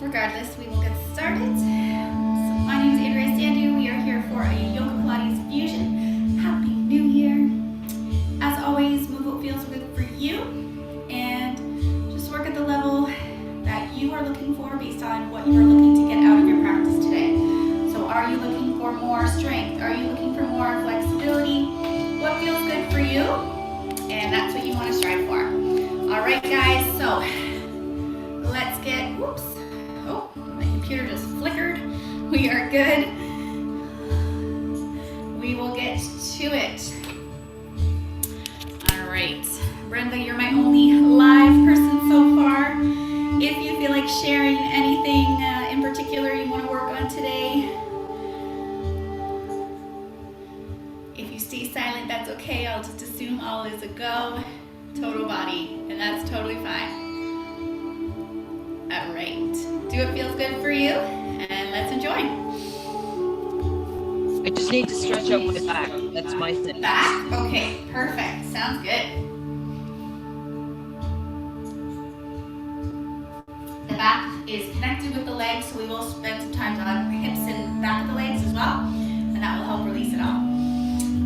Regardless, we will get started. So my name is Andrea. We are here for a Yoga Pilates Fusion. Happy New Year. As always, move what feels good for you and just work at the level that you are looking for based on what you are looking to get out of your practice today. So are you looking for more strength? Are you looking for more flexibility? What feels good for you? And that's what you want to strive for. All right, guys, so let's get, whoops. Oh, my computer just flickered. We are good. We will get to it. All right. Brenda, you're my only live person so far. If you feel like sharing anything in particular you want to work on today, if you stay silent, that's okay. I'll just assume all is a go. Total body, and that's totally fine. All right. Do what feels good for you, and let's enjoy. I just need to stretch out my back. That's my thing. Back? Okay, perfect. Sounds good. The back is connected with the legs, so we will spend some time on the hips and back of the legs as well, and that will help release it all.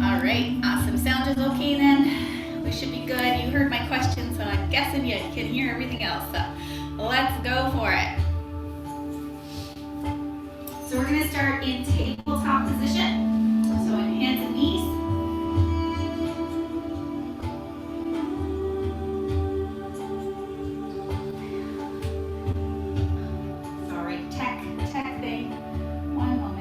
All right, awesome. Sound is okay then. We should be good. You heard my question, so I'm guessing you can hear everything else. So let's go for it. So we're going to start in tabletop position. So in hands and knees. Sorry, tech thing. One moment.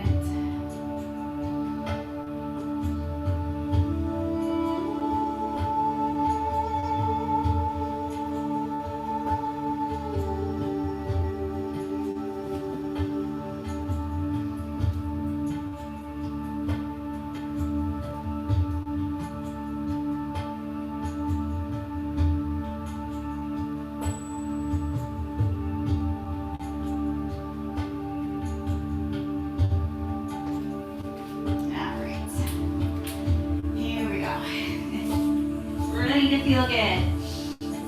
feel good.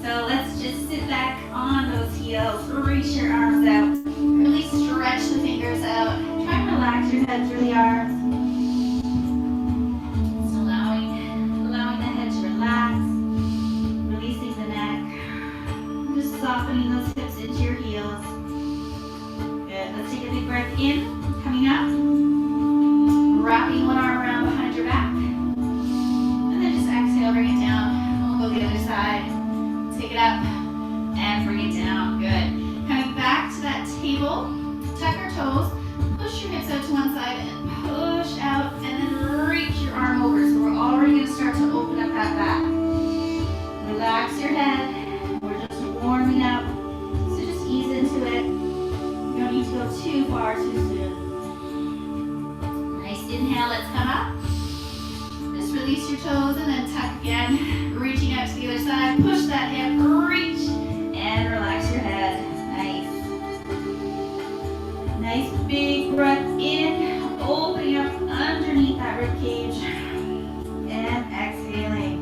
So let's just sit back on those heels. Reach your arms out. Really stretch the fingers out. Try and relax your head through the arms. Just allowing the head to relax. Releasing the neck. Just softening those hips into your heels. Good. Let's take a big breath in. Coming up. Wrapping one arm around behind your back. And then just exhale, bring it down. We'll go the other side. Take it up and bring it down. Good. Coming back to that table. Tuck our toes. Push your hips out to one side and push out. And then reach your arm over. So we're already going to start to open up that back. Relax your head. We're just warming up. So just ease into it. You don't need to go too far too soon. Nice inhale. Let's come up. Just release your toes and then tuck again. Reaching out to the other side. Push that hip. Reach and relax your head. Nice big breath in. Opening up underneath that rib cage. And exhaling.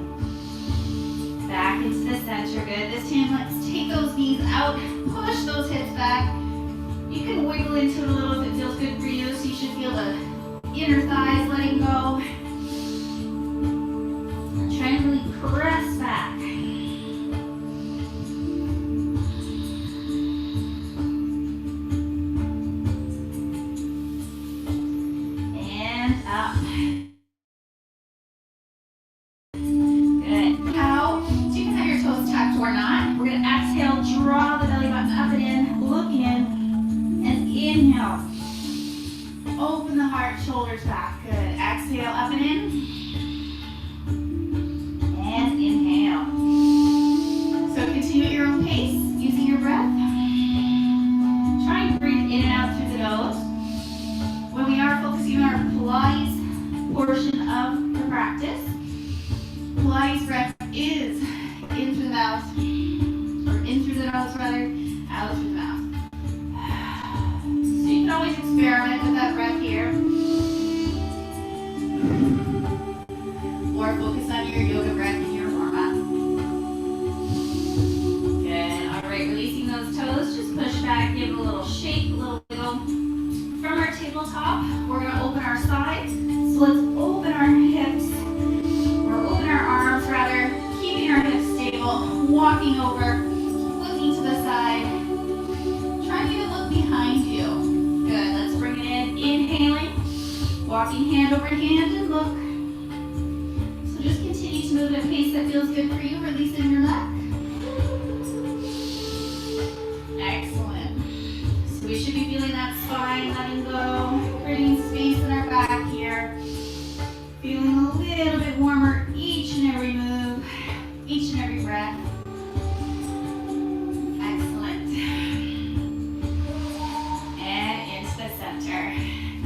Back into the center. Good. This time let's take those knees out. Push those hips back. You can wiggle into it a little if it feels good for you. So you should feel the inner thighs letting go. And try and really press back. And up. Good. Now, so you can have your toes tucked or not. We're going to exhale, draw the belly button up and in, look in, and inhale. Open the heart, shoulders back. Good. Exhale, up and in. And inhale. So continue at your own pace, using your breath. Try and breathe in and out through the nose. When we are focusing on our Pilates portion of the practice, Pilates breath is in through the mouth, or in through the nose rather, out through the mouth. So you can always experiment with that breath here. Or focus on your yoga breath in your warm-up. Good. All right, releasing those toes. Just push back, give it a little shake, a little wiggle. From our tabletop, we're going to open our sides. So let's open our hips, or open our arms rather, keeping our hips stable, walking over, looking to the side. Try and even look behind you. Good. Let's bring it in. Inhaling, walking hand over hand and look. So just continue to move at a pace that feels good for you, releasing your neck. Excellent. So we should be feeling that spine letting go, creating space in our back here. Feeling a little bit warmer each and every move, each and every breath. Excellent. And into the center.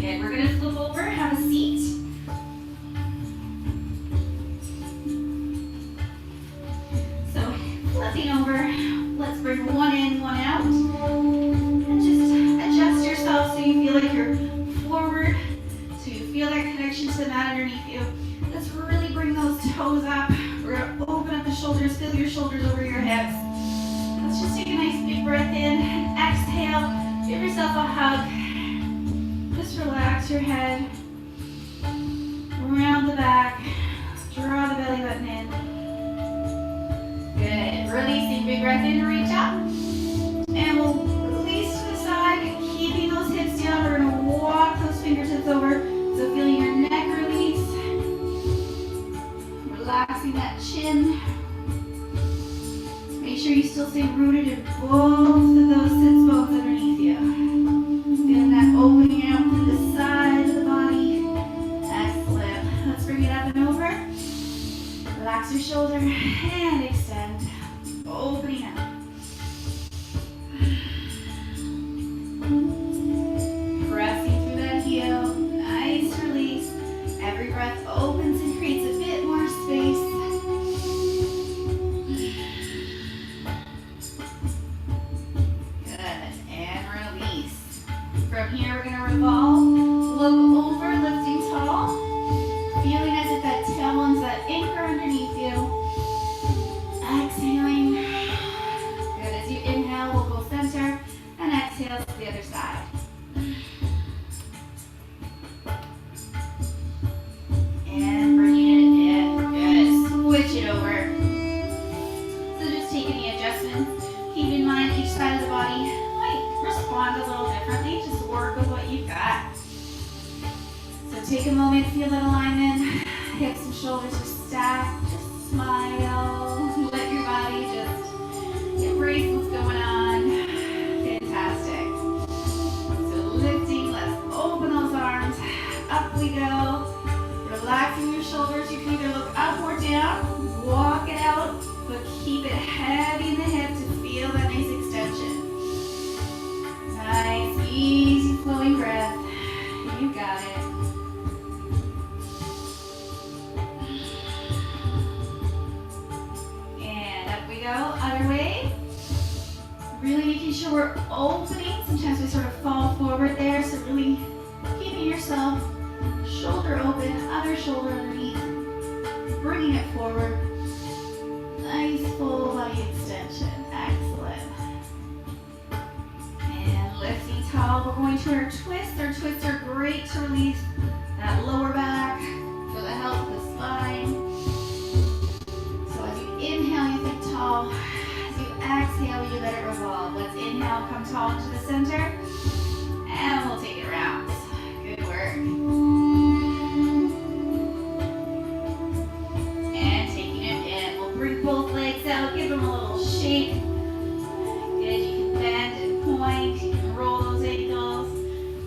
Good. We're going to flip over, have a seat. So flipping over, let's bring one in, one out. And just adjust yourself so you feel like you're forward. So you feel that connection to the mat underneath you. Let's really bring those toes up. We're going to open up the shoulders, feel your shoulders over your hips. Let's just take a nice big breath in. Exhale. Give yourself a hug. Just relax your head. Round the back. Draw the belly button in. Good. Releasing. Big breath in to reach up. And we'll release to the side. Keeping those hips down. We're going to walk those fingertips over. So feeling your neck release. Relaxing that chin. Make sure you still stay rooted in both of those sits bones underneath you. Feeling that opening out to the side of the body. Excellent. Let's bring it up and over. Relax your shoulder and extend. Opening up. Pressing through that heel. Nice release. Every breath opens and creates a bit more space. Good. And release. From here, we're going to revolve. Look over, lifting tall. Feeling as if that tailbone's that anchor underneath you. respond a little differently. Just work with what you've got. So take a moment, feel that alignment. Hips and shoulders are stacked. Just smile. Let your body just embrace what's going on. Fantastic. So lifting, let's open those arms. Up we go. Relaxing your shoulders. You can either look up or down. Walk it out, but keep it heavy in the hip to feel that nice extension. Nice, easy flowing breath. You got it. And up we go, other way. Really making sure we're opening. Sometimes we sort of fall forward there, so really keeping yourself shoulder open, other shoulder underneath, bringing it forward. Nice full body extension. Excellent. And lifting tall. We're going to our twists. Our twists are great to release that lower back for the health of the spine. So as you inhale, you think tall. As you exhale, you let it revolve. Let's inhale, come tall into the center. And we'll take it round. Good work. And taking it in. We'll bring both legs out. Give them a little shake. Good. You can bend and point. You can roll those ankles.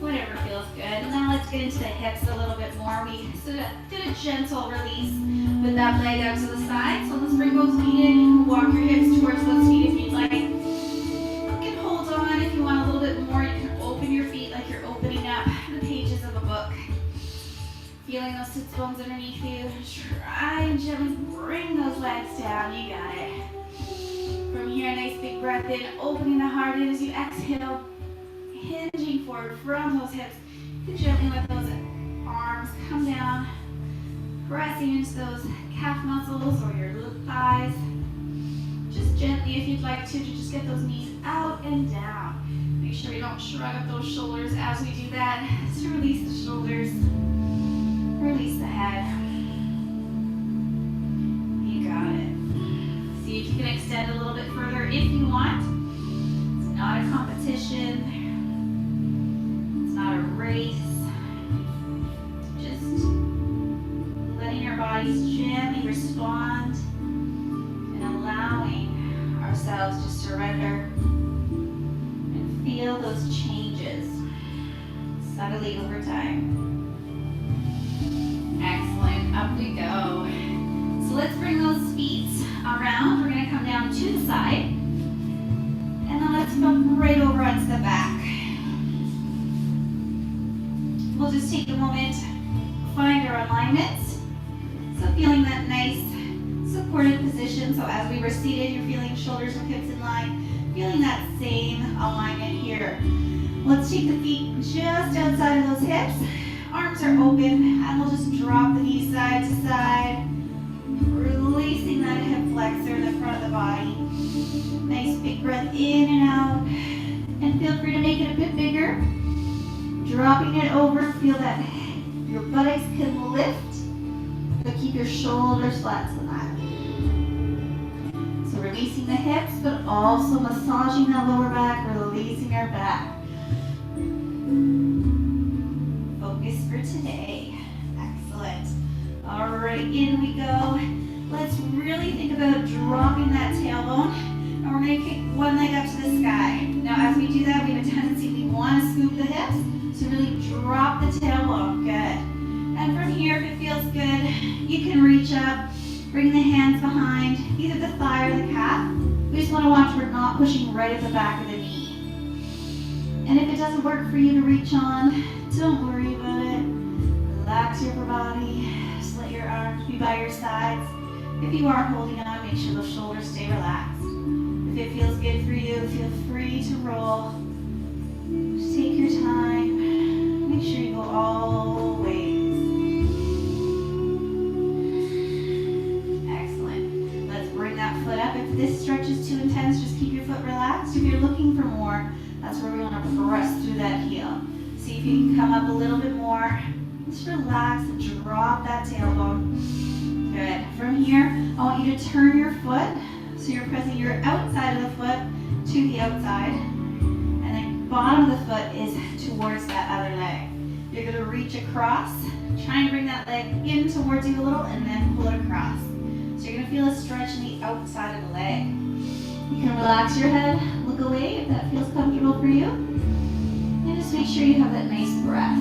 Whatever feels good. Now let's get into the hips a little bit more. We did a gentle release with that leg out to the side. So let's bring both feet in. You can walk your hips towards those feet if you'd like. You can hold on if you want a little bit more. You can open your feet like you're opening up the pages of a book. Feeling those sit bones underneath you. Try and gently bring those legs down. You got it. From here, a nice big breath in, opening the heart in as you exhale, hinging forward from those hips. You can gently let those arms come down, pressing into those calf muscles or your thighs. Just gently, if you'd like to just get those knees out and down. Make sure you don't shrug up those shoulders as we do that. Just to release the shoulders, release the head. You got it. See if you can extend a little bit further if you want. It's not a competition. It's not a race. Just letting our bodies gently respond and allowing ourselves to surrender and feel those changes subtly over time. Excellent, up we go. So let's bring those feet around. We're gonna come down to the side. And then let's come right over onto the back. We'll just take a moment, find our alignments. So feeling that nice supported position. So as we were seated, you're feeling shoulders and hips in line. Feeling that same alignment here. Let's take the feet just outside of those hips. Arms are open, and we'll just drop the knees side to side, releasing that hip flexor in the front of the body. Nice big breath in and out, and feel free to make it a bit bigger. Dropping it over, feel that your buttocks can lift, but keep your shoulders flat to the mat. So releasing the hips, but also massaging that lower back, releasing our back. Focus for today. Excellent. All right, in we go. Let's really think about dropping that tailbone, and we're going to kick one leg up to the sky. Now, as we do that, we have a tendency, we want to scoop the hips, so really drop the tailbone. Good. And from here, if it feels good, you can reach up, bring the hands behind, either the thigh or the calf. We just want to watch we're not pushing right at the back of the knee. And if it doesn't work for you to reach on, don't worry about it. Relax your upper body. Just let your arms be by your sides. If you are holding on, make sure those shoulders stay relaxed. If it feels good for you, feel free to roll. Just take your time. Make sure you go all ways. Excellent. Let's bring that foot up. If this stretch is too intense, just keep your foot relaxed. If you're looking for more, that's where we want to press through that heel. See if you can come up a little bit more. Just relax and drop that tailbone. Good. From here, I want you to turn your foot. So you're pressing your outside of the foot to the outside. And then bottom of the foot is towards that other leg. You're going to reach across, try and bring that leg in towards you a little, and then pull it across. So you're going to feel a stretch in the outside of the leg. You can relax your head, look away if that feels comfortable for you. And just make sure you have that nice breath.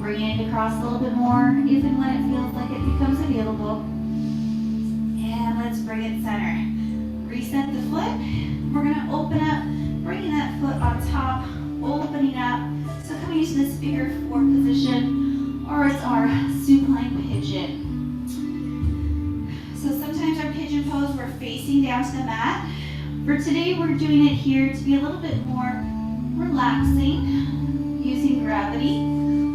Bring it across a little bit more, if and when it feels like it becomes available. And let's bring it center. Reset the foot. We're going to open up, bringing that foot on top, opening up. So coming into this figure four position, or it's our supine pigeon. So sometimes our pigeon pose, we're facing down to the mat. For today, we're doing it here to be a little bit more relaxing, using gravity,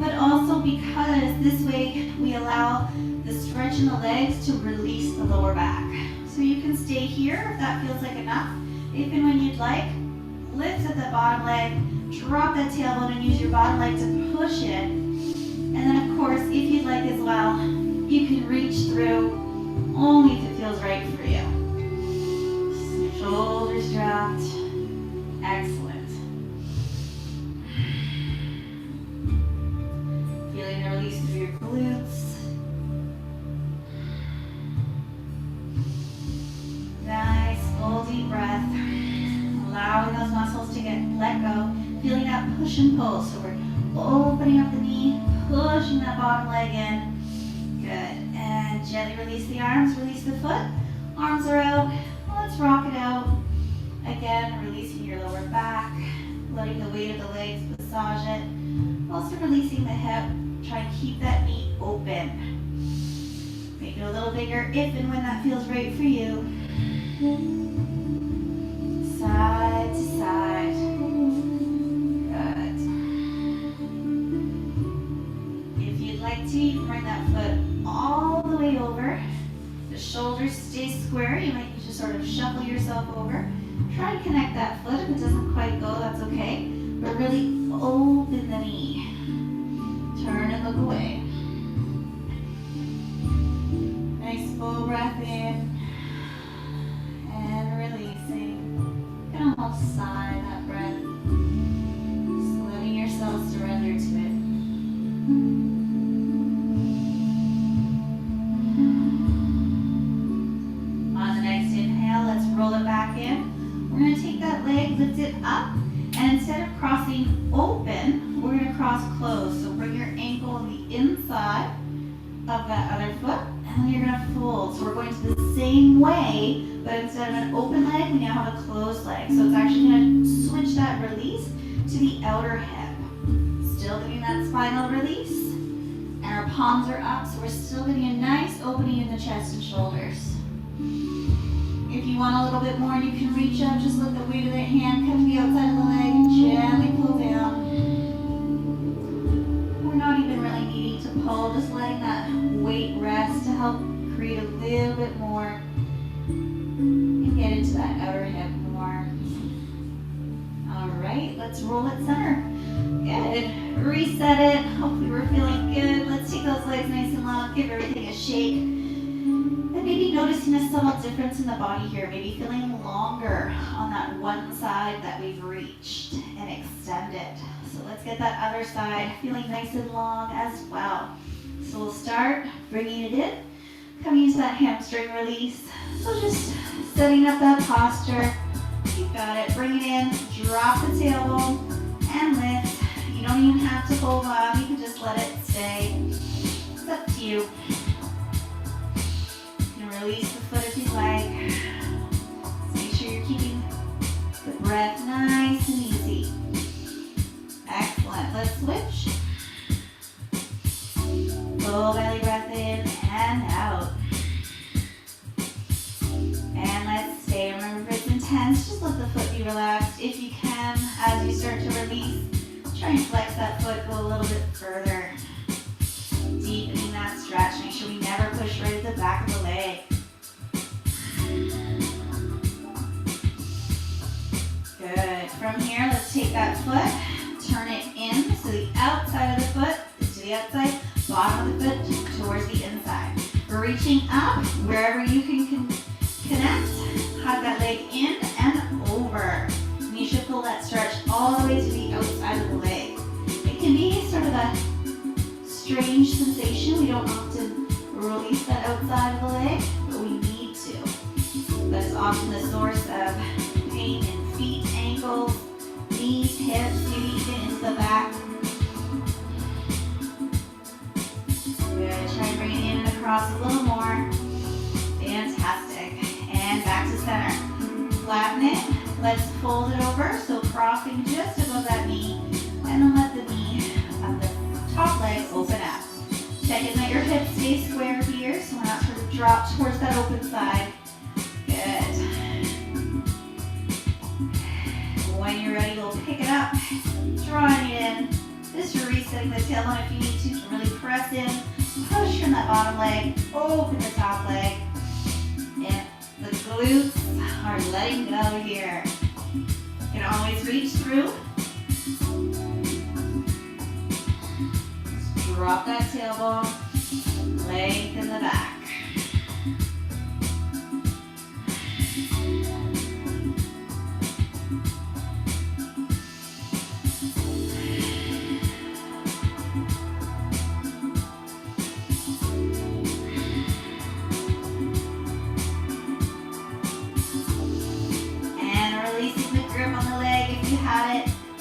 but also because this way we allow the stretch in the legs to release the lower back. So you can stay here if that feels like enough. If and when you'd like, lift at the bottom leg, drop that tailbone and use your bottom leg to push it. And then of course, if you'd like as well, you can reach through only if it feels right for you. Shoulders dropped. Excellent. Feeling the release through your glutes. Nice, full deep breath. Allowing those muscles to let go. Feeling that push and pull. So we're opening up the knee, pushing that bottom leg in. Good. And gently release the arms, release the foot. Arms are out. Let's rock it out. Again, releasing your lower back, letting the weight of the legs massage it. Also releasing the hip. Try and keep that knee open. Make it a little bigger if and when that feels right for you. Side to side. Good. If you'd like to, you can bring that foot all the way over. The shoulders stay square. You might need to sort of shuffle yourself over. Try and connect that foot. If it doesn't quite go, that's okay. But really open the knee. Turn and look away. Nice full breath in. And releasing. You can almost sigh that breath. Just letting yourself surrender to it. On the next inhale, let's roll it back in. We're going to take that leg, lift it up, and instead of crossing open, we're going to cross closed. So bring your ankle on the inside of that other foot, and then you're going to fold. So we're going to the same way, but instead of an open leg, we now have a closed leg. So it's actually going to switch that release to the outer hip. Still getting that spinal release, and our palms are up, so we're still getting a nice opening in the chest and shoulders. If you want a little bit more, you can reach up, just let the weight of the hand come to the outside of the leg and gently pull down. We're not even really needing to pull, just letting that weight rest to help create a little bit more and get into that outer hip more. All right, let's roll it center. Good. Reset it. Hopefully we're feeling good. Let's take those legs nice and long. Give everything a shake. And maybe noticing a subtle difference in the body here. Maybe feeling longer on that one side that we've reached and extended. So let's get that other side feeling nice and long as well. So we'll start bringing it in, coming into that hamstring release. So just setting up that posture. You got it. Bring it in, drop the tailbone, and lift. You don't even have to hold on. You can just let it stay. It's up to you. Release the foot if you like. Make sure you're keeping the breath nice and easy. Excellent. Let's switch. Full belly breath in and out. And let's stay. Remember, if it's intense, just let the foot be relaxed. If you can, as you start to release, try and flex that foot, go a little bit further. Deepening that stretch. Make sure we never push right at the back of the leg. Good. From here, let's take that foot, turn it in. So the outside of the foot is to the outside, bottom of the foot towards the inside. We're reaching up wherever you can connect. Hug that leg in and over. You should stretch all the way to the outside of the leg. It can be sort of a strange sensation. We don't often release that outside of the leg, but we need to. That is often the source of pain in feet, ankles, knees, hips, maybe even into the back. Good. Try to bring it in and across a little more. Fantastic. And back to center. Flatten it. Let's fold it over. So crossing just above that knee. And then let the knee of the top leg open up. Check in that your hips stay square here, so we're not sort of drop towards that open side. Good. When you're ready, we'll pick it up, drawing it in. Just resetting the tailbone if you need to really press in. Push from that bottom leg, open the top leg. And the glutes are letting go here. You can always reach through. Just drop that tailbone, lengthen the back.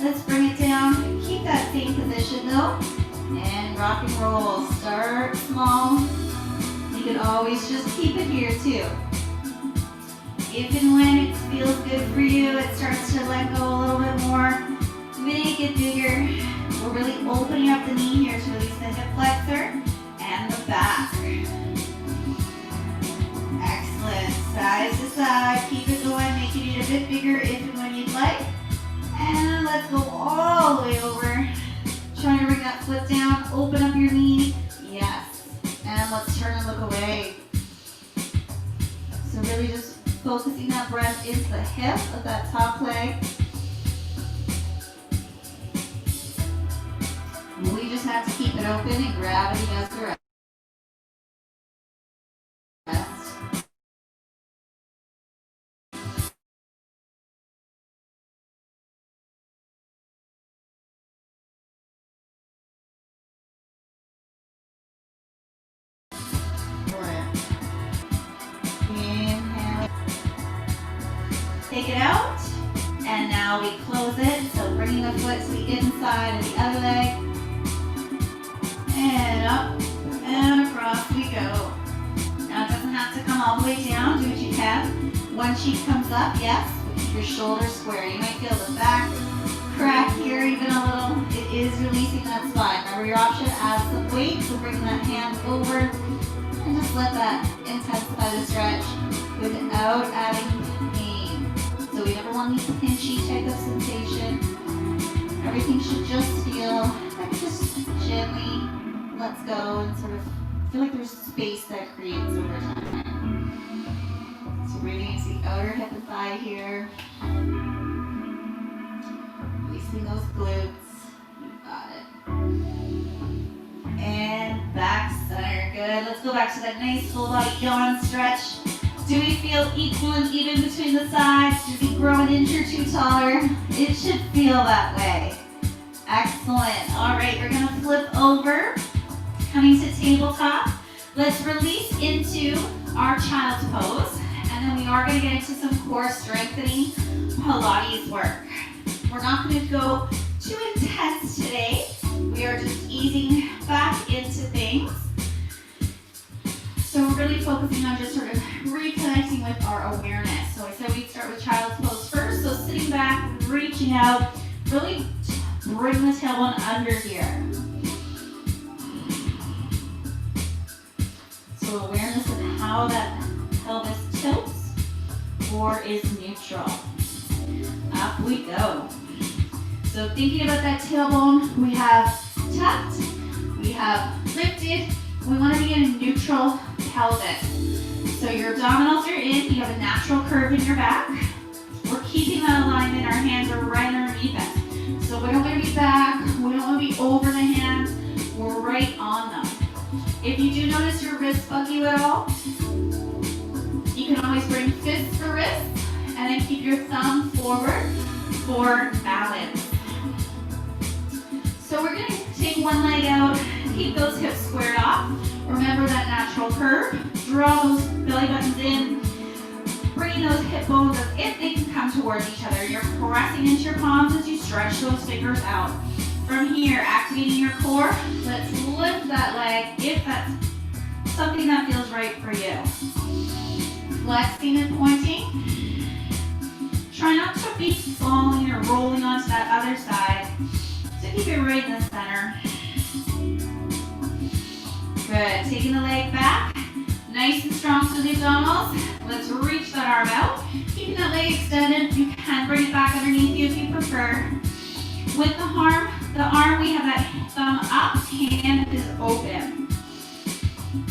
Let's bring it down. Keep that same position though. And rock and roll. Start small. You can always just keep it here too. If and when it feels good for you, it starts to let go a little bit more. Make it bigger. We're really opening up the knee here to release the hip flexor and the back. Excellent. Side to side. Keep it going. Make it a bit bigger if and when you'd like. And let's go all the way over. Trying to bring that foot down. Open up your knee. Yes. And let's turn and look away. So really just focusing that breath into the hip of that top leg. We just have to keep it open and gravity does the rest. Take it out, and now we close it. So bringing the foot to the inside of the other leg, and up and across we go. Now it doesn't have to come all the way down. Do what you can. One cheek comes up, yes. Keep your shoulders square. You might feel the back crack here even a little. It is releasing that spine. Remember your option, add some weight. So bring that hand over and just let that intensify the stretch without adding pain. So we never want any pinchy type of sensation. Everything should just feel like it just gently lets go and sort of feel like there's space that creates over time. So breathing into the outer hip and thigh here. Releasing those glutes. You got it. And back center. Good. Let's go back to that nice full body yawn stretch. Do we feel equal and even between the sides? Does he grow an inch or two taller? It should feel that way. Excellent. All right, we're going to flip over, coming to tabletop. Let's release into our child's pose, and then we are going to get into some core strengthening Pilates work. We're not going to go too intense today. We are just easing back into things. So we're really focusing on just sort of reconnecting with our awareness. So I said we'd start with child's pose first. So sitting back, reaching out, really bring the tailbone under here. So awareness of how that pelvis tilts or is neutral. Up we go. So thinking about that tailbone, we have tucked, we have lifted. We want to be in a neutral pelvis. So your abdominals are in, you have a natural curve in your back. We're keeping that alignment, our hands are right underneath us. So we don't want to be back, we don't want to be over the hands, we're right on them. If you do notice your wrists bug you at all, you can always bring fists for wrists, and then keep your thumb forward. for balance. So we're gonna take one leg out, keep those hips squared off. Remember that natural curve. Draw those belly buttons in, bringing those hip bones as if they can come towards each other. You're pressing into your palms as you stretch those fingers out. From here, activating your core, let's lift that leg if that's something that feels right for you. Flexing and pointing. Try not to be falling or rolling onto that other side. So keep it right in the center. Good. Taking the leg back. Nice and strong through the abdominals. Let's reach that arm out. Keeping that leg extended. You can bring it back underneath you if you prefer. With the arm, we have that thumb up, hand is open.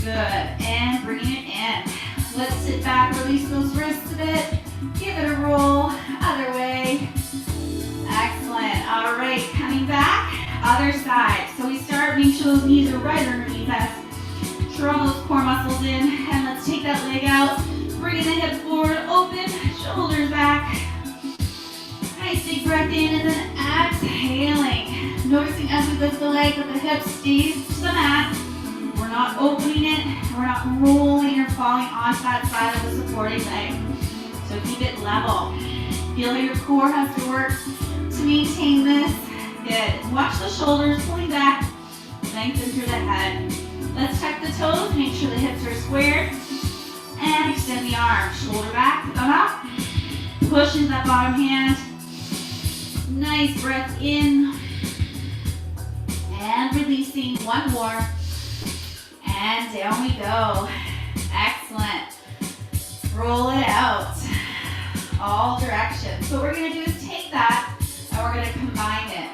Good. And bringing it in. Let's sit back, release those wrists a bit. Give it a roll. Other way. Excellent. All right. Coming back. Other side. So we start, make sure those knees are right underneath us. Draw those core muscles in, and let's take that leg out. Bringing the hips forward, open, shoulders back. Nice big breath in, and then exhaling. Noticing as we lift the leg that the hip stays to the mat. We're not opening it, we're not rolling or falling off that side of the supporting leg. So keep it level. Feel how your core has to work to maintain this. Good. Watch the shoulders pulling back, lengthen through the head. Let's tuck the toes, make sure the hips are squared, and extend the arms. Shoulder back, thumb up, push into that bottom hand. Nice breath in, and releasing. One more, and down we go. Excellent. Roll it out, all directions. So what we're gonna do is take that, and we're gonna combine it.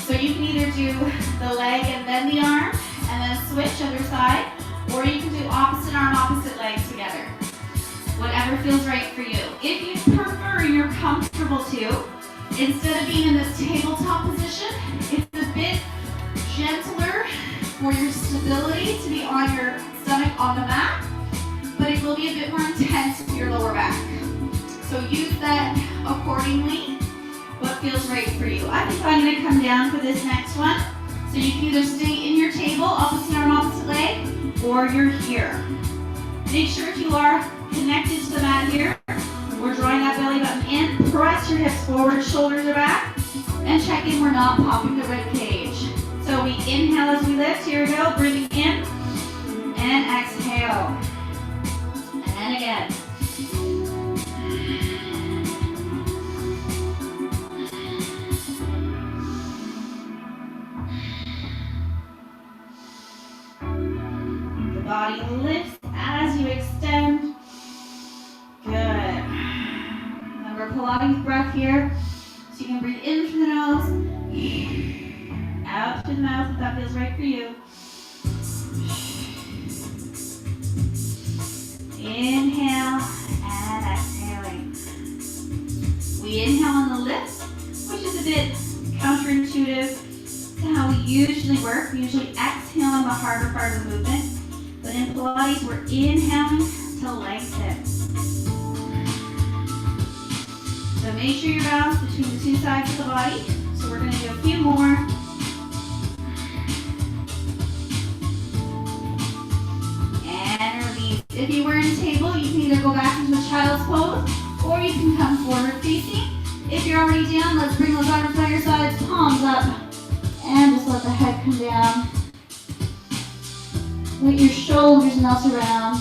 So you can either do the leg and then the arm, and then switch other side, or you can do opposite arm, opposite leg together. Whatever feels right for you. If you prefer, you're comfortable to, instead of being in this tabletop position, it's a bit gentler for your stability to be on your stomach on the mat, but it will be a bit more intense for your lower back. So use that accordingly, what feels right for you. I think I'm gonna come down for this next one. So you can either stay in your table, opposite arm, opposite leg, or you're here. Make sure if you are connected to the mat here, we're drawing that belly button in, press your hips forward, shoulders are back, and check in we're not popping the rib cage. So we inhale as we lift, here we go, breathing in, and exhale. And again. Body lifts as you extend. Good. Remember Pilates breath here. So you can breathe in through the nose, out through the mouth if that feels right for you. Inhale and exhaling. We inhale on the lift, which is a bit counterintuitive to how we usually work. We usually exhale on the harder part of the movement. But in Pilates, we're inhaling to lengthen. So make sure you're balanced between the two sides of the body. So we're going to do a few more. And release. If you were in a table, you can either go back into a child's pose, or you can come forward facing. If you're already down, let's bring those arms by your sides, palms up, and just let the head come down. Let your shoulders melt around.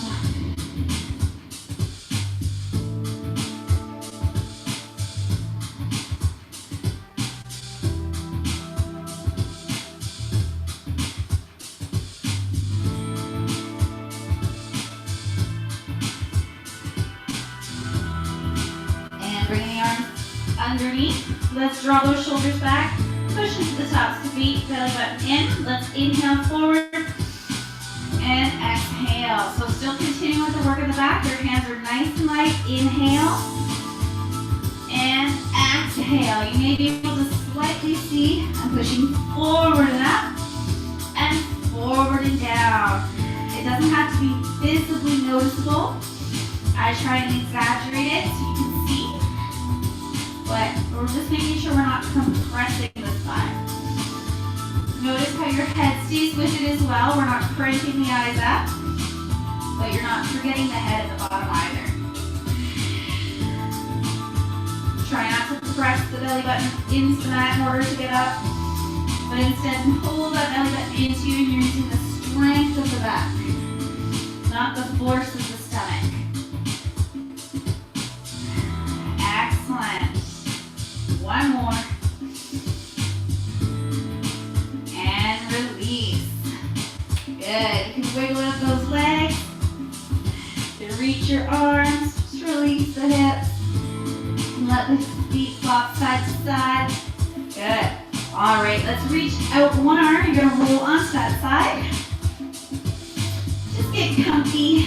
And bring the arms underneath. Let's draw those shoulders back. Push into the tops of the feet, belly button in. Let's inhale forward. And exhale. So still continuing with the work in the back. Your hands are nice and light. Inhale. And exhale. You may be able to slightly see I'm pushing forward and up. And forward and down. It doesn't have to be visibly noticeable. I try and exaggerate it so you can see. But we're just making sure we're not compressing the spine. Notice how your head stays with it as well. We're not cranking the eyes up, but you're not forgetting the head at the bottom either. Try not to press the belly button into the mat in order to get up, but instead pull that belly button into you, and you're using the strength of the back, not the force of the stomach. Excellent. One more. And release. Good. You can wiggle up those legs. You can reach your arms. Just release the hips. And let the feet flop side to side. Good. All right, let's reach out one arm. You're going to roll onto that side. Just get comfy.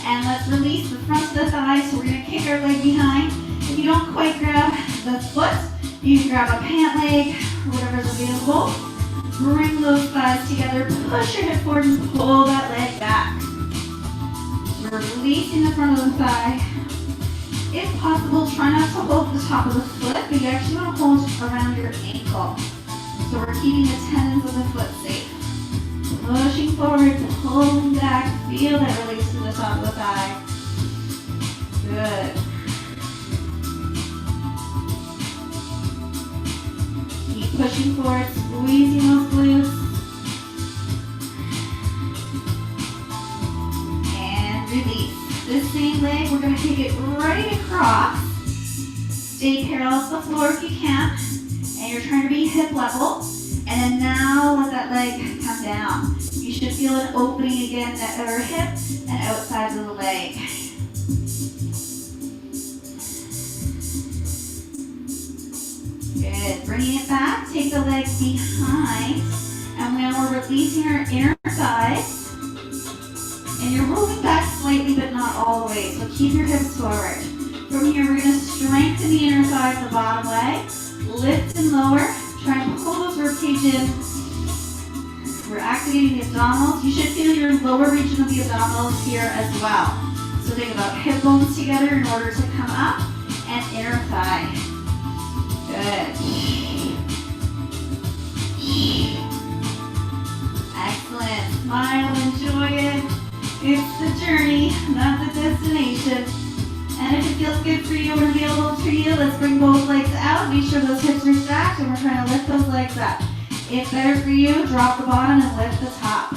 And let's release the front of the thighs. So we're going to kick our leg behind. If you don't quite grab the foot, you can grab a pant leg or whatever's available. Bring those thighs together. Push your hip forward and pull that leg back. We're releasing the front of the thigh. If possible, try not to hold the top of the foot, but you actually want to hold around your ankle. So we're keeping the tendons of the foot safe. Pushing forward, pulling back. Feel that release to the top of the thigh. Good. Keep pushing forward, squeezing those glutes. And release. This same leg, we're going to take it right across. Stay parallel to the floor if you can. And you're trying to be hip level. And then now let that leg come down. You should feel an opening again at our hip and outsides of the leg. Good. Bringing it back, take the leg behind. And now we're releasing our inner thighs. And you're rolling back slightly, but not all the way. So keep your hips forward. From here, we're going to strengthen the inner thighs, the bottom leg. Lift and lower. Try and pull those ribcage in. We're activating the abdominals. You should feel your lower region of the abdominals here as well. So think about hip bones together in order to come up, and inner thigh. Good. Excellent. Smile, enjoy it. It's the journey, not the destination. And if it feels good for you or available to you, let's bring both legs out. Make sure those hips are stacked, and we're trying to lift those legs up. If better for you, drop the bottom and lift the top.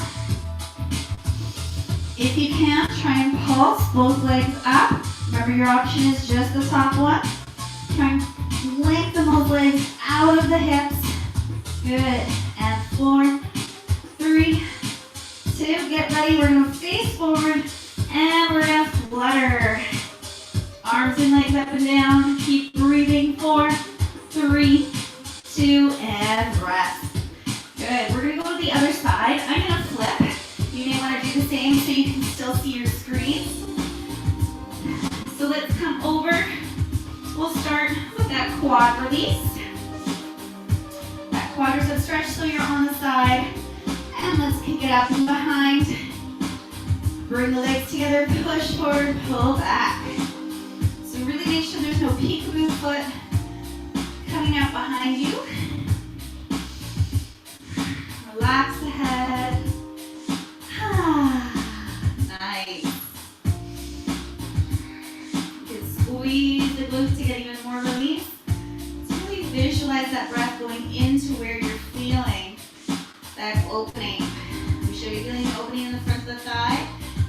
If you can, try and pulse both legs up. Remember, your option is just the top one. Try and lengthen those legs out of the hips. Good. And 4, 3, 2, get ready. We're going to face forward, and we're going to flutter. Arms and legs up and down. Keep breathing. 4, 3, 2, and rest. Good. We're going to go to the other side. I'm going to flip. You may want to do the same so you can still see your screen. So let's come over. We'll start with that quad release. That quadricep stretch so you're on the side. And let's pick it up and behind. Bring the legs together, push forward, pull back. So really make sure there's no peekaboo foot coming out behind you. Relax the head. Nice. You can squeeze the glutes to get even more release. So really visualize that breath going into where you're feeling that opening. We should be feeling the opening in the front of the thigh.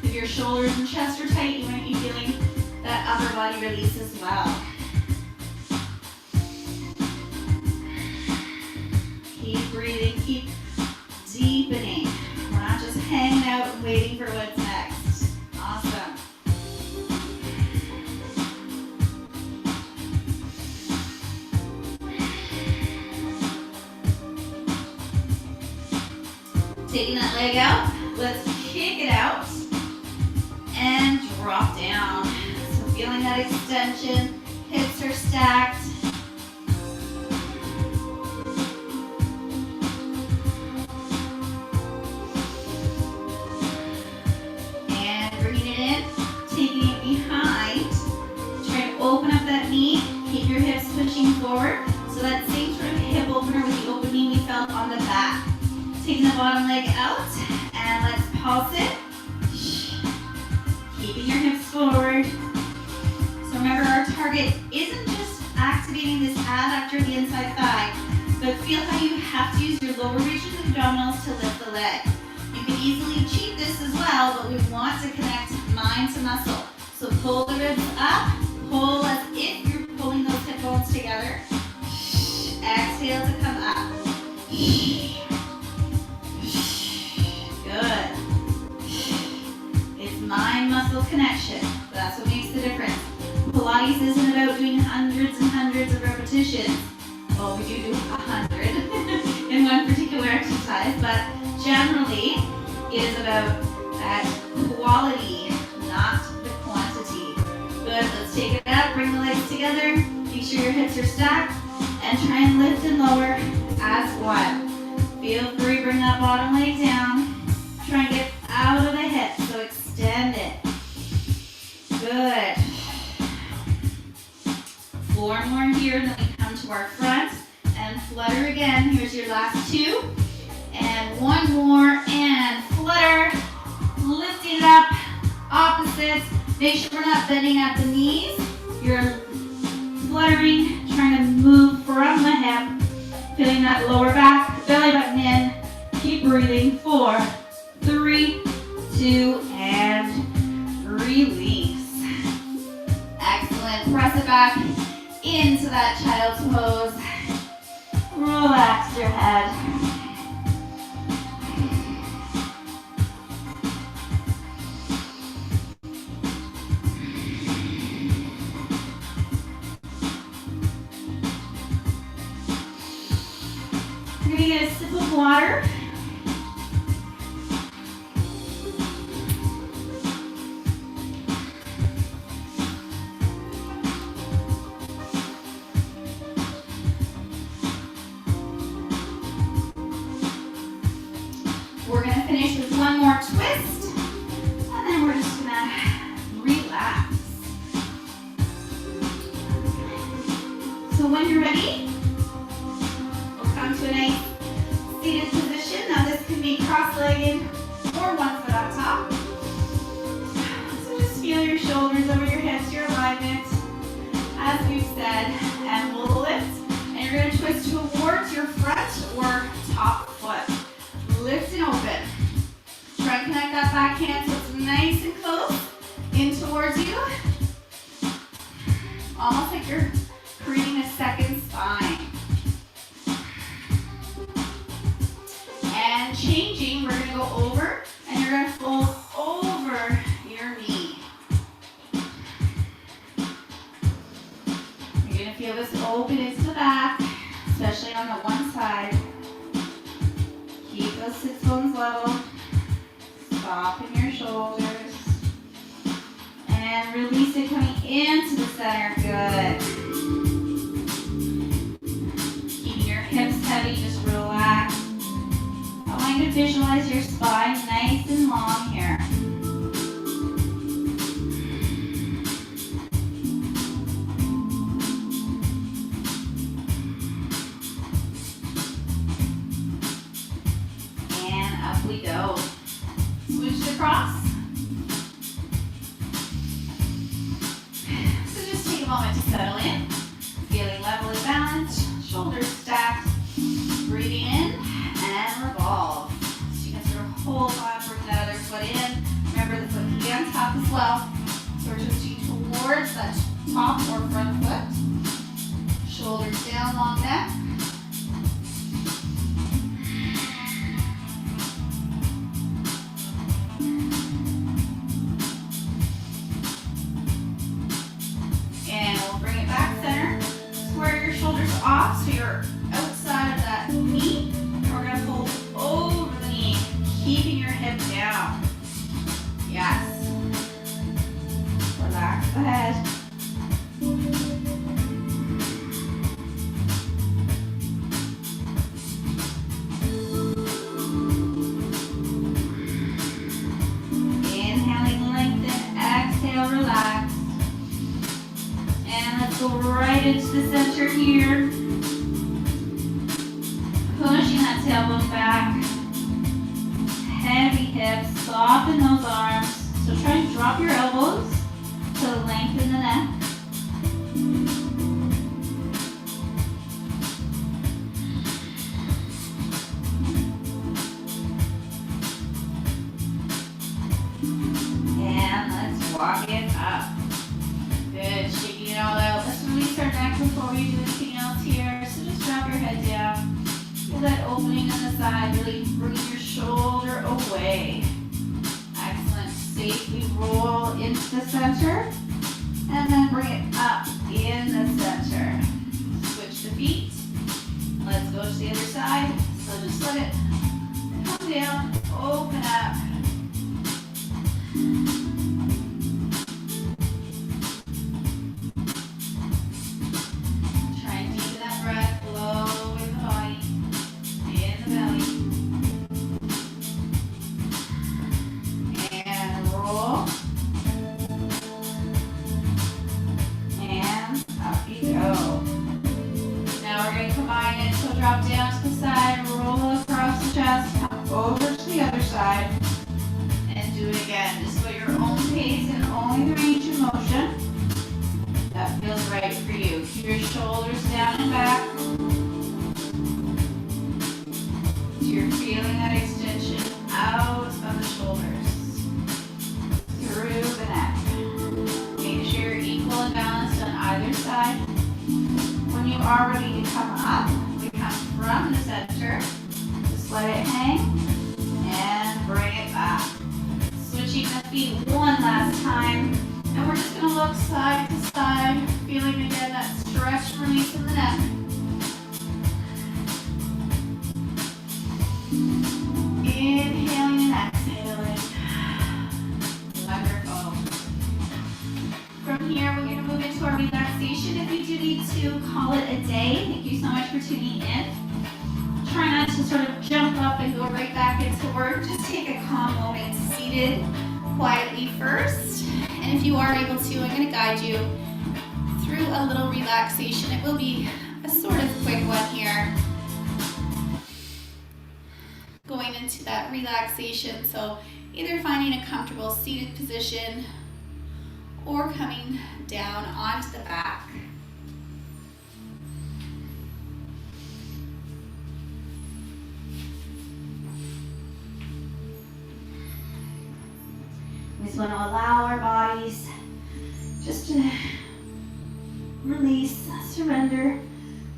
If your shoulders and chest are tight, you might be feeling that upper body release as well. Keep breathing, keep deepening. We're not just hanging out and waiting for what's next. Awesome. Taking that leg out, let's kick it out and drop down. So feeling that extension, hips are stacked. And bringing it in, taking it behind. Try to open up that knee, keep your hips pushing forward. Taking the bottom leg out, and let's pulse it. Keeping your hips forward. So remember, our target isn't just activating this adductor, the inside thigh, but feel how you have to use your lower regions of abdominals to lift the leg. You can easily cheat this as well, but we want to connect mind to muscle. So pull the ribs up, pull as if you're pulling those hip bones together. Exhale to come up. Good. It's mind-muscle connection. That's what makes the difference. Pilates isn't about doing hundreds and hundreds of repetitions. Well, we do 100 in one particular exercise, but generally it is about that quality, not the quantity. Good, let's take it up, bring the legs together, make sure your hips are stacked, and try and lift and lower as one. Feel free, bring that bottom leg down. Try and get out of the hip, so extend it. Good. 4 more here, and then we come to our front and flutter again. Here's your last 2. And 1 more, and flutter. Lifting it up, opposites. Make sure we're not bending at the knees. You're fluttering, trying to move from the hip. Feeling that lower back, belly button in. Keep breathing. 4, 3, 2, and release. Excellent. Press it back into that child's pose. Relax your head. You're going to get a sip of water. We're going to finish with 1 more twist, and then we're just going to relax. So when you're ready, we'll come to a nice seated position. Now this can be cross-legged or 1 foot up top. So just feel your shoulders over your hips, your alignment, as we've said, and we'll lift. And you're going to twist towards your front or top foot. Lift and open. Try and connect that back hand so it's nice and close in towards you. Almost like you're creating a second spine. And changing, we're going to go over and you're going to fold over your knee. You're going to feel this open into the back, especially on the one side. Keep those sits bones level. Soften your shoulders. And release it coming into the center. Good. Keeping your hips heavy, just relax. I want you to visualize your spine nice and long here. We go. Switch it across. So just take a moment to settle in. Feeling level and balanced. Shoulders stacked. Breathing in and revolve. So you can sort of hold on, bring that other foot in. Remember the foot can be on top as well. So we're twisting towards that top or front foot. Shoulders down, long neck. Off, so you're outside of that knee. And we're going to fold over the knee, keeping your hip down. Yes. Relax the head. Inhaling, lengthen, exhale, relax. And let's go right into the center here. Pushing that tailbone back. heavy hips, soften those arms. So try and drop your elbows to lengthen the neck. And let's walk it up. Good, shaking it all out. Let's release our neck before we do anything else here. So just drop your head down. Feel that opening on the side, really bring your shoulder away. Excellent. Safely roll into the center and then bring it up in the center. Switch the feet. Let's go to the other side. So just let it come down, open up. Try and deepen that breath, blow in the body, in the belly. And roll. And up you go. Now we're going to combine it. So drop down to the side, roll across the chest, come over to the other side, and do it again. Just go at your own pace and only the range of motion that feels right for you. Keep your shoulders down and back. So you're feeling that extension out of the shoulders, through the neck. Make sure you're equal and balanced on either side. When you are ready to come up, we come from the center. Just let it hang and bring it back. Switching the feet one last time. And we're just going to look side to side, feeling again that stretch and release in the neck. Inhaling and exhaling. Wonderful. From here, we're going to move into our relaxation. If you do need to call it a day, thank you so much for tuning in. Try not to sort of jump up and go right back into work. Just take a calm moment seated quietly first. And if you are able to, I'm going to guide you through a little relaxation. It will be a sort of quick one here. Going into that relaxation, so either finding a comfortable seated position or coming down onto the back. We just want to allow our bodies just to release, surrender.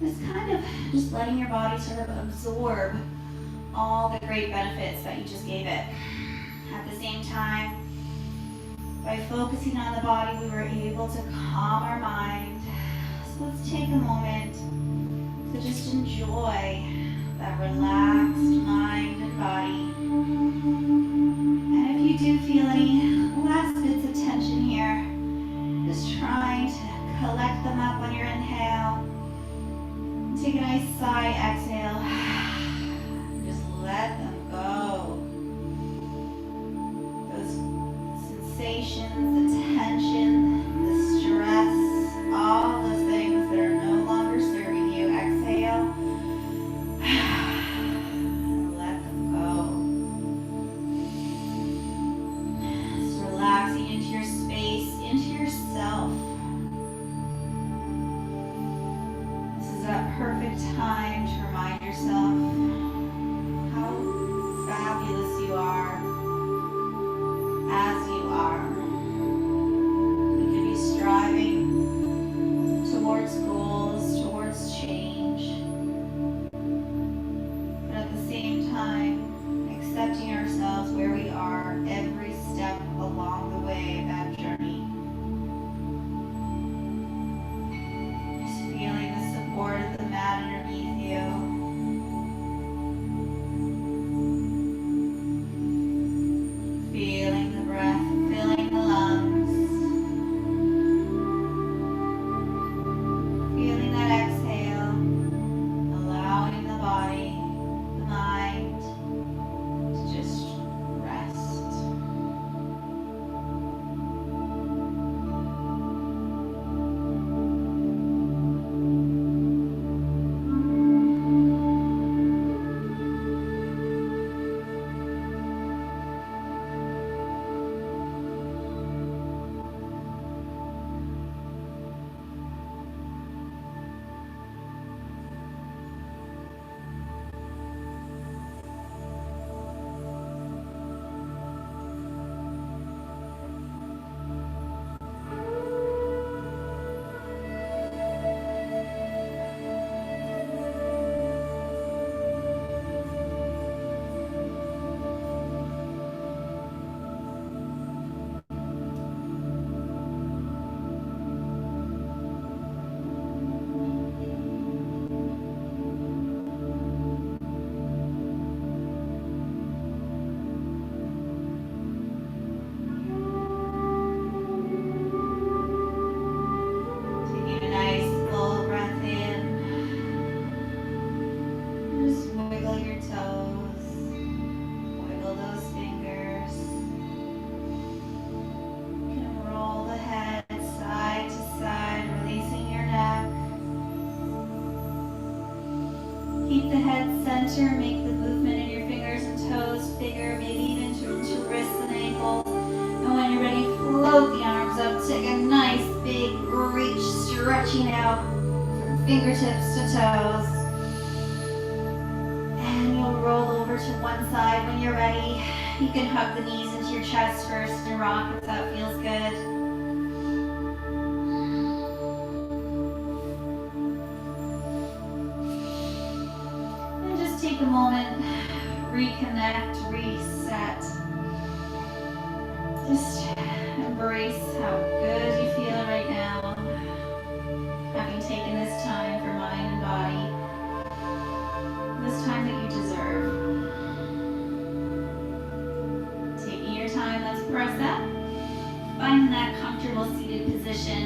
It's kind of just letting your body sort of absorb all the great benefits that you just gave it. At the same time, by focusing on the body, we were able to calm our mind. So let's take a moment to just enjoy that relaxed mind and body. And if you do feel any last bits of tension here, just trying to collect them up on your inhale. Take a nice sigh, exhale. Just let them go. Those sensations, the tension, the stress, all those things that are no longer serving you. Exhale. Let them go. Just relaxing into your space, into yourself. This is a perfect time to remind Keep the head center, make the movement in your fingers and toes bigger, maybe even to wrists and ankles. And when you're ready, float the arms up, take a nice big reach, stretching out from fingertips to toes. And you'll roll over to one side. When you're ready, you can hug the knees into your chest first and rock if that feels good. And just take a moment, reconnect, reset. Just embrace how good you feel right now, having taken this time for mind and body, this time that you deserve. Taking your time, let's press up, finding that comfortable seated position,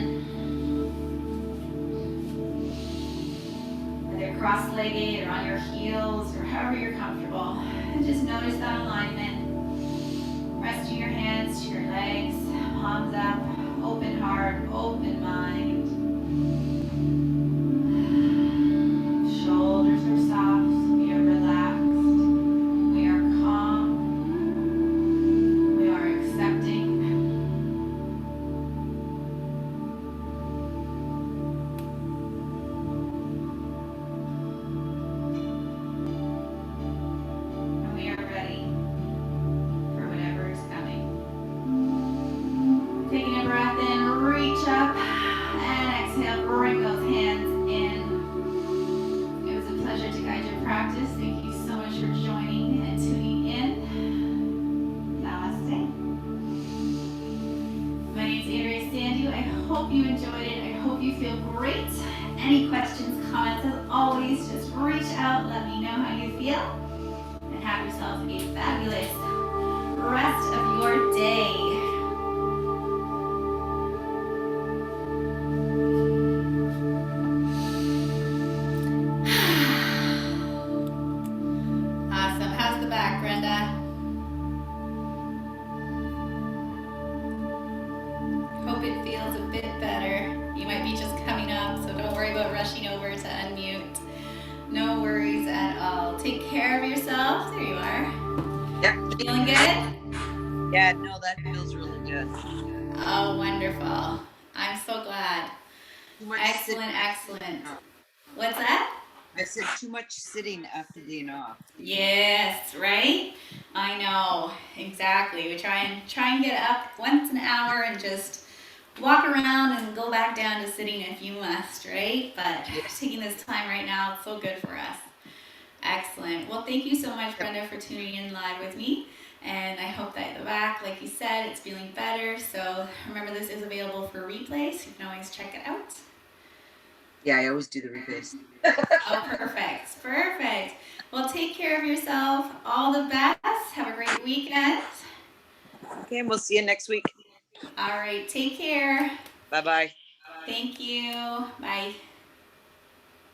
whether cross-legged or on your heels or however you're comfortable, and just notice that alignment. Resting your hands to your legs, palms up, open heart, open mind. Shoulders are soft, we are relaxed, we are calm, we are accepting. And we are ready for whatever is coming. Taking a breath in, reach up, and exhale, bring those hands in. It was a pleasure to guide your practice. Thank you so much for joining and tuning in. Namaste. My name is Andrea. I hope you enjoyed it. I hope you feel great. Any questions, comments, as always, just reach out, let me know how you feel, and have yourself a fabulous rest of your day. Awesome. How's the back, Brenda? Hope it feels a bit better. You might be just coming up, so don't worry about rushing over to unmute. No worries at all. Take care of yourself. There you are. Yep. Feeling good? Yeah, no, that feels really good. Oh, wonderful. I'm so glad. Too much Excellent, sitting. excellent. What's that? I said too much sitting after being off. Yes, right? I know, exactly. We try and get up once an hour and just walk around and go back down to sitting if you must, right? But taking this time right now, it's so good for us. Excellent. Well, thank you so much, Brenda, for tuning in live with me. And I hope that the back, like you said, it's feeling better. So remember, this is available for replay, so you can always check it out. Yeah, I always do the replays. Oh, perfect. Perfect. Well, take care of yourself. All the best. Have a great weekend. Okay, and we'll see you next week. All right. Take care. Bye-bye. Thank you. Bye.